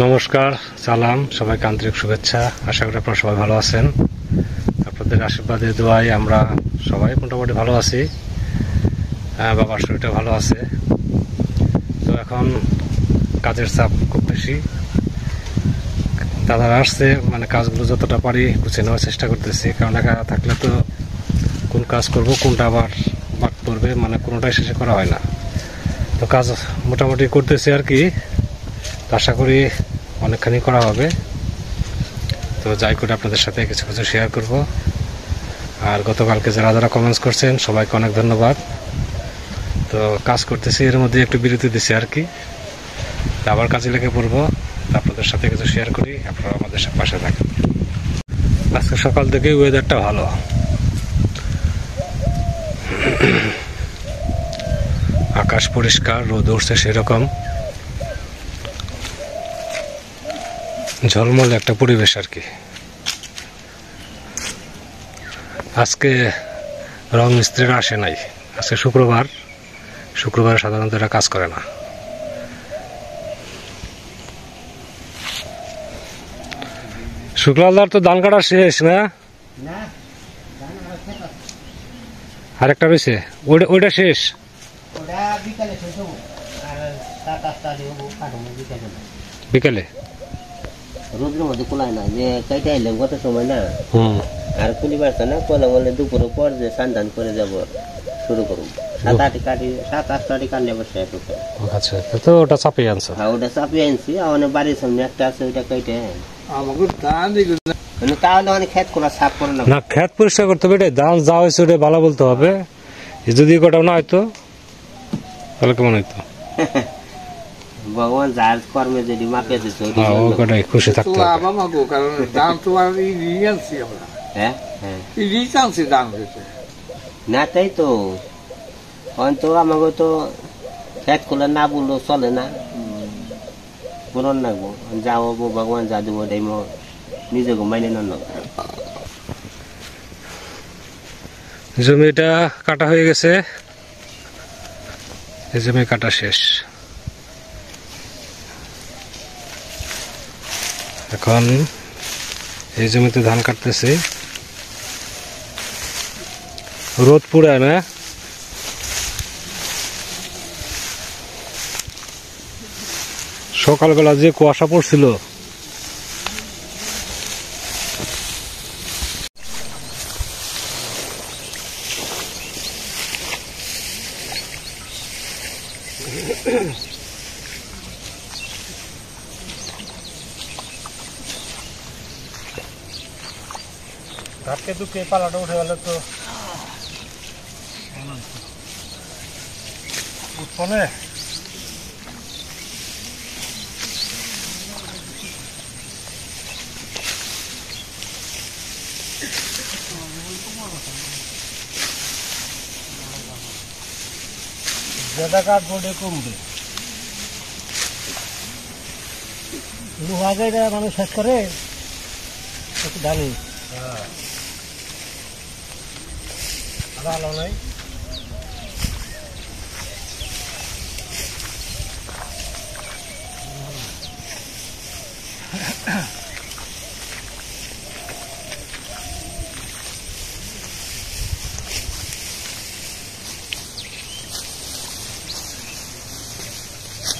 নমস্কার, সালাম, সবাইকে আন্তরিক শুভেচ্ছা। আশা করি আপনারা সবাই ভালো আছেন। আপনাদের আশীর্বাদে দোয়ায় আমরা সবাই মোটামুটি ভালো আছি। বাবার শরীরটা ভালো আছে। তো এখন কাজের চাপ খুব বেশি। দাদারা আসছে, মানে কাজগুলো যতটা পারি গুছিয়ে নেওয়ার চেষ্টা করতেছি, কারণ একা থাকলে তো কোন কাজ করব কোনটা আবার বাদ পড়বে, মানে কোনোটাই শেষে করা হয় না। তো কাজ মোটামুটি করতেছি আর কি। আশা করি অনেকখানি করা হবে। তো যাই করে আপনাদের সাথে কিছু কিছু শেয়ার করব। আর গতকালকে যারা কমেন্টস করছেন সবাইকে অনেক ধন্যবাদ। তো কাজ করতেছি, এর মধ্যে একটু বিরতি দিছি আর কি। আবার কাজে লেগে পড়বো, আপনাদের সাথে কিছু শেয়ার করি, আপনারা আমাদের পাশে থাকেন। আজকে সকাল থেকে ওয়েদারটা ভালো, আকাশ পরিষ্কার, রোদ উঠছে সেরকম, ঝলমলে একটা পরিবেশ আর কি। আজকে রং মিস্ত্রিরা আসে নাই, আজকে শুক্রবার সাধারণত এরা কাজ করে না। শুক্লালদার তো ধান কাটা শেষ না? আরেকটা রয়েছে, ওইটা শেষ। বিকেলে রোদ্রের মধ্যে কোলায় না, যে কাইটা এলাম কত সময় না, আর কুলি বাড়ছে না, কোলা বলে দুপুরের পর যে স্নান করে যাব শুরু করুন। 7-8টা কাটলে বসে। আচ্ছা, তো ওটা চাপিয়ে আনছো? হ্যাঁ, ওটা চাপিয়ে আনছি। আমার বাড়ির সামনে একটা আছে, ওইটা কাইটে তাহলে অনেক খেত খোলা সাফ করে না, খেত পরিষ্কার করতে হবে। দাম যা হয়েছে ওটা ভালো বলতে হবে। যদি কটাও না হয়তো তাহলে কেমন হইতো? ভগবান যার কর্মে যদি মাপে দিচ্ছে ওটাই খুশি থাকতে হবে। না তাই তো হয়তো আমাকে তো খেত খোলা না বললো চলে না, পূরণ লাগবো। যাও ভগবান যা দেবো ওটাই নিজেকে মাইনে নেন। জমিটা কাটা হয়ে গেছে, এই জমি কাটা শেষ। এখন এই জমিতে ধান কাটতেছি। রোদ পুড়ায় না, সকালবেলা যে কুয়াশা পড়ছিল। ধাপকে দুঃখে পালাটা উঠে গেলে তো উৎপনে যেটা কাঠ বোর্ডে কমবে, লোহা গাইটা মানুষ শেষ করে একটু জানি। ভালো নাই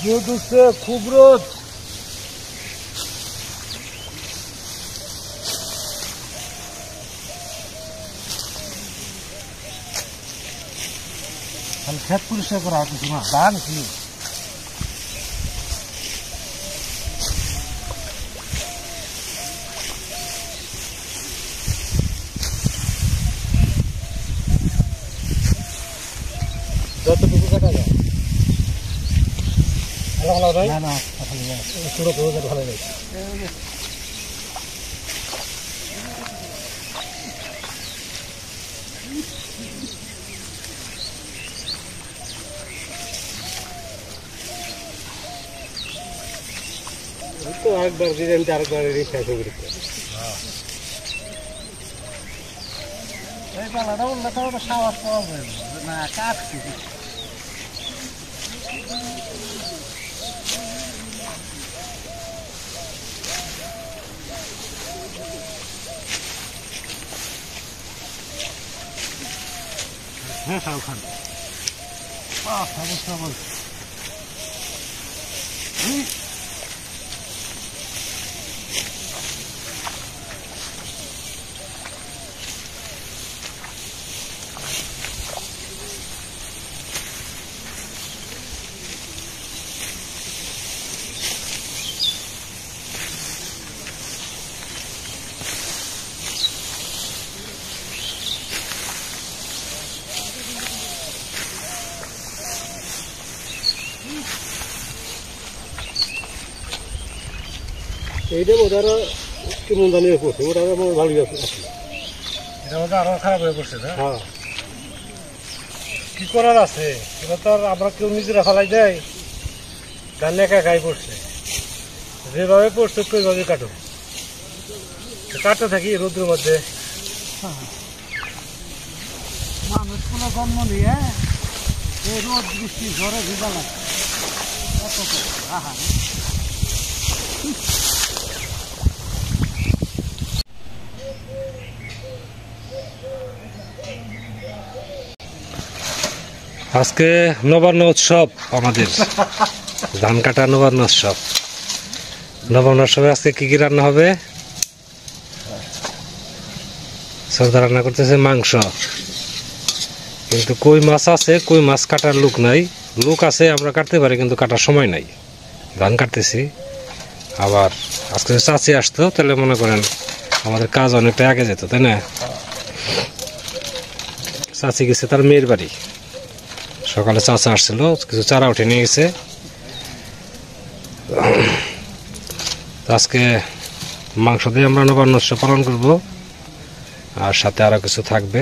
রোদ উঠছে, খুব রোদ। খেত পরিষ্কার করা কিছু না, ধান কি যতটুকু কাটা যায় ভালো ভালো না, না পুরো ভালো যায়। তো একবার দিলেন, আরেকবার শেষ হয়ে গেছে। এই পালাটা উঠলে তো ওটা সাহস পাওয়া যায় না, কাটছি। হ্যাঁ সব খান এইটা বোধ আরো কেমন জানি করছে ওটা আমার ভালোই আছে এটা বোধ আরো খারাপ হয়ে পড়ছে না হ্যাঁ কি করার আছে এটা তো আর আমরা কেউ নিজেরা ফেলাই দেয় ধান একা গায়ে পড়ছে যেভাবে পড়ছে ওইভাবে কাটো কাটতে থাকি রোদ্রের মধ্যে মানুষ কোনো জন্ম নিয়ে এই রোদ বৃষ্টি ঝড়ে ভিজা লাগে আজকে নবান্ন উৎসব আমাদের ধান কাটা নবান্ন উৎসব নবান্ন উৎসবে আজকে কি কি রান্না হবে সর্দা রান্না করতেছে মাংস কিন্তু কই মাছ আছে কই মাছ কাটার লোক নাই লোক আছে আমরা কাটতে পারি কিন্তু কাটার সময় নাই ধান কাটতেছি আবার আজকে চাচি আসতো তাহলে মনে করেন আমাদের কাজ অনেকটা আগে যেত তাই না চাচি গেছে তার মেয়ের বাড়ি সকালে চাচা আসছিল কিছু চারা উঠে নিয়ে গেছে আজকে মাংস দিয়ে আমরা নবান্ন উৎসব পালন করব আর সাথে আরো কিছু থাকবে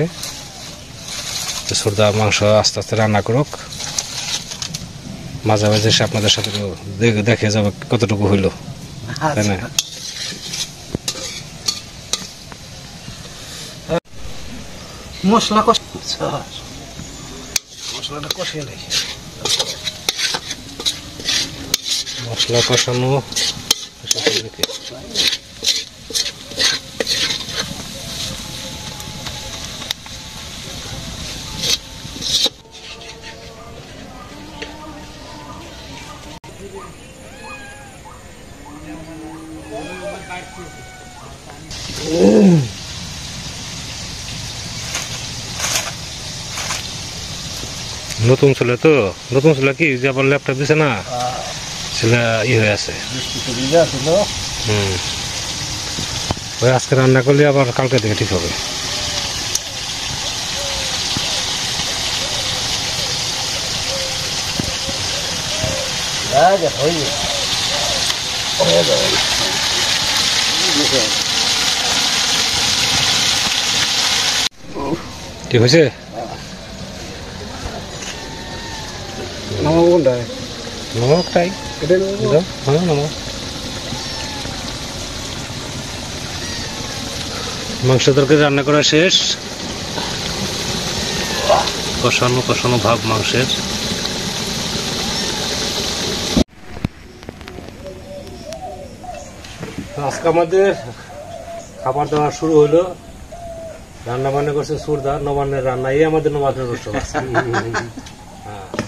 সর্দা মাংস আস্তে আস্তে রান্না করুক মাঝে মাঝে এসে আপনাদের সাথে দেখে যাবে কতটুকু হইল তাই না মশলাটা কষিয়ে নেই মশলা কষানো নতুন ছেলে তো নতুন ছেলে কি যে আবার ল্যাপটপ দিছে না ছেলে ই হয়ে আছে ওই আজকে রান্না করলে আবার কালকে থেকে ঠিক হবে ঠিক হয়েছে নমকটাই মাংস তরকারি রান্না করা শেষ কষানো কষানো ভাব মাংসের আজকে আমাদের খাবার দাওয়া শুরু হলো রান্না বান্না করছে সুরদা নবান্নের রান্না এই আমাদের নবান্নের উৎসব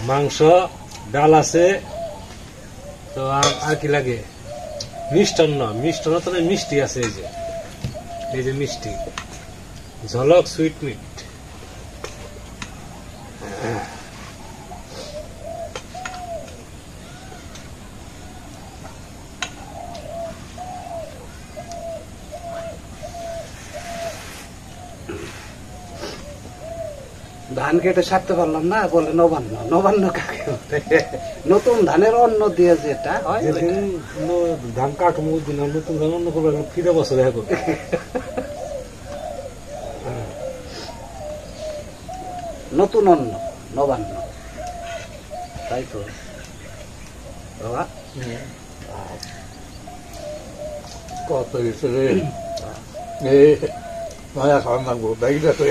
মাংস ডাল আছে তো আর কি লাগে মিষ্টান্ন মিষ্টান্ন তো মিষ্টি আছে এই যে মিষ্টি ঝলক সুইট মিট ধান কেটে সারতে পারলাম না বলে নবান্ন নবান্ন কাকে নতুন ধানের অন্ন দিয়ে যেটা হয় ধান কাটবো দিন নতুন ধান অন্য করবো ফিরে বছর দেখা করবে নতুন অন্ন নবান্ন তাই তো বাবা কত হিসেবে মায়া খাওয়ার লাগবো ব্যাগটা তো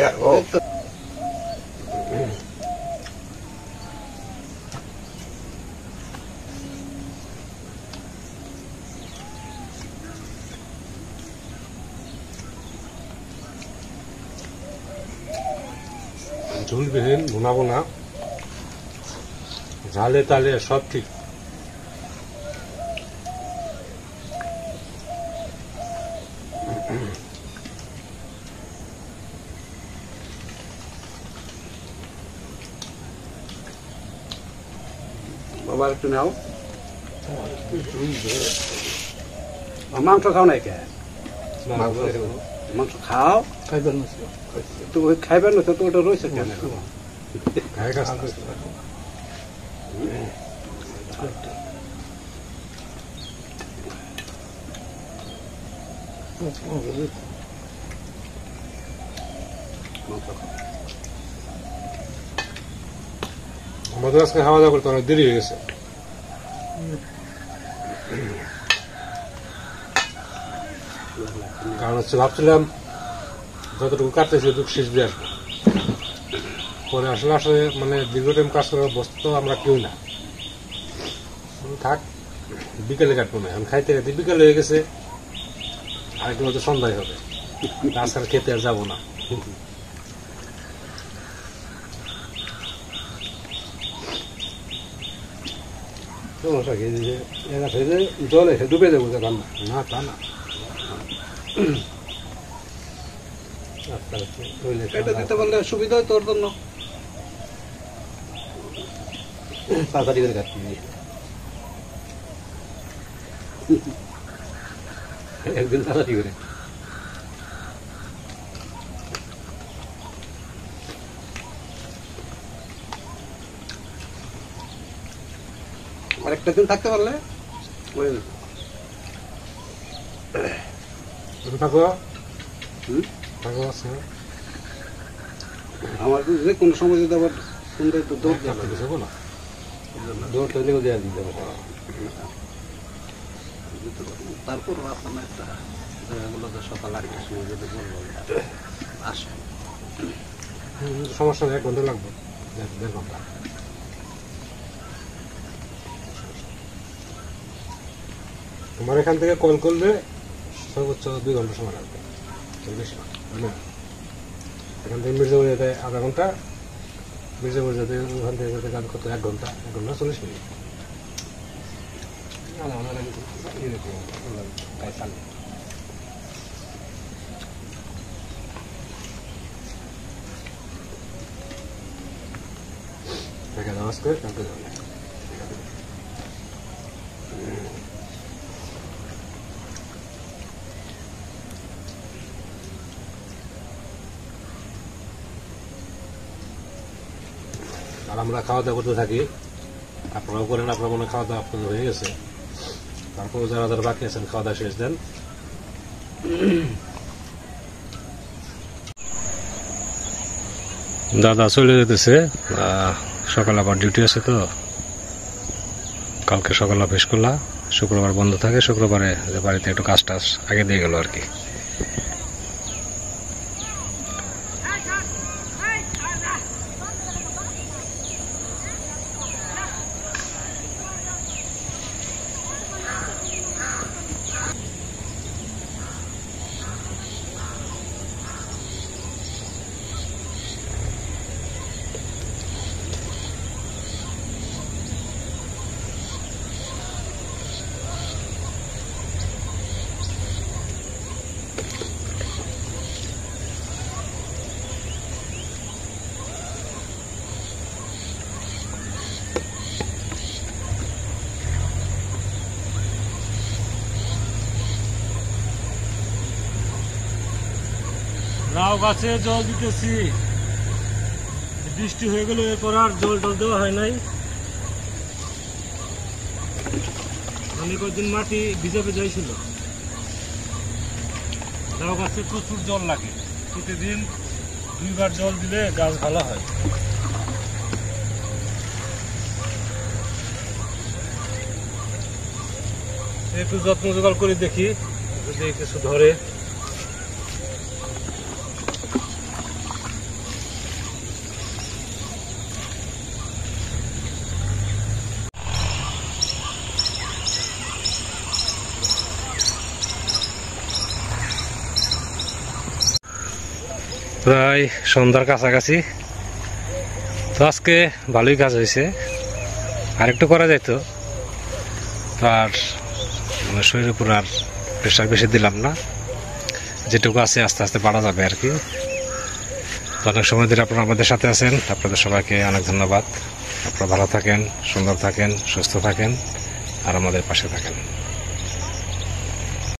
ঝুলবিহীন ভুনাবো না, ঝালে তালে সব ঠিক। বাবা একটু নাও। মাংস খাও নাই কে? মাংস খাও, খাইবেন না তো ওই খাইবেন না তো ওটা রয়েছে কেন? গায়ে কাজ আমাদের আজকে খাওয়া দাওয়া করতে অনেক দেরি হয়ে গেছে। কারণ হচ্ছে ভাবছিলাম যতটুকু কাটতেছি এটুকু শেষ দিয়ে আসবো, পরে আসলে আসলে মানে দীর্ঘ টাইম কাজ করার বস্তু তো আমরা কেউ না, থাক বিকেলে কাটবো না। এখন খাইতে খাইতে বিকেল হয়ে গেছে, আরেকদিন হয়তো সন্ধ্যায় হবে, আজকাল খেতে আর যাবো না। সমস্যা কি যে এরা থেকে জল এসে ডুবে দেবো যে রান্না? না তা না, এটা দিতে পারলে সুবিধা হয় তোর জন্য। তাড়াতাড়ি করে কাটতে একদিন তাড়াতাড়ি করে। আরেকটা দিন থাকতে পারলে থাকো হুম? থাকো আছে আমার যে কোনো সময় যদি আবার সুন্দর একটু দৌড় যাবো না, দৌড় তৈরিও দেওয়া দিতে হবে। তারপর আপনার একটা জায়গাগুলো যে সকাল 8টার সময় যদি বলবো আসে, সমস্যা নেই, 1 ঘন্টা লাগবে, 1.5 ঘন্টা। তোমার এখান থেকে কল করলে সর্বোচ্চ 2 ঘন্টা সময় লাগবে, বেশি না। এখান থেকে মির্জাপুর যেতে আধা ঘন্টা, মির্জাপুর যেতে ওখান থেকে যেতে গান করতে 1 ঘন্টা, 1 ঘন্টা 40 মিনিট। নমস্কার, আর আমরা খাওয়া দাওয়া করতে থাকি, আপনারাও করেন। আপনার মনে খাওয়া দাওয়া আপনাদের হয়ে গেছে, তারপর যারা যারা বাকি আছেন খাওয়া দাওয়া শেষ দেন। দাদা চলে যেতেছে, সকালে আবার ডিউটি আছে, তো কালকে সকালে অফিস খোলা, শুক্রবার বন্ধ থাকে। শুক্রবারে বাড়িতে একটু কাজ টাজ আগে দিয়ে গেল আর কি। লাউ গাছে জল দিতেছি, বৃষ্টি হয়ে গেল, এরপর আর জল টল দেওয়া হয় নাই। অনেক কয়েকদিন মাটি ভিজা ভিজাই ছিল। লাউ গাছে প্রচুর জল লাগে, প্রতিদিন 2 বার জল দিলে গাছ ভালো হয়। একটু যত্ন জোগাড় করে দেখি যদি কিছু ধরে। প্রায় সন্ধ্যার কাছাকাছি, আজকে ভালোই কাজ হয়েছে, আরেকটু করা যেত, তো আর মানে শরীরের উপর আর প্রেশার বেশি দিলাম না, যেটুকু আছে আস্তে আস্তে বাড়া যাবে আর কি। তো অনেক সময় ধরে আপনারা আমাদের সাথে আছেন, আপনাদের সবাইকে অনেক ধন্যবাদ। আপনারা ভালো থাকেন, সুন্দর থাকেন, সুস্থ থাকেন আর আমাদের পাশে থাকেন।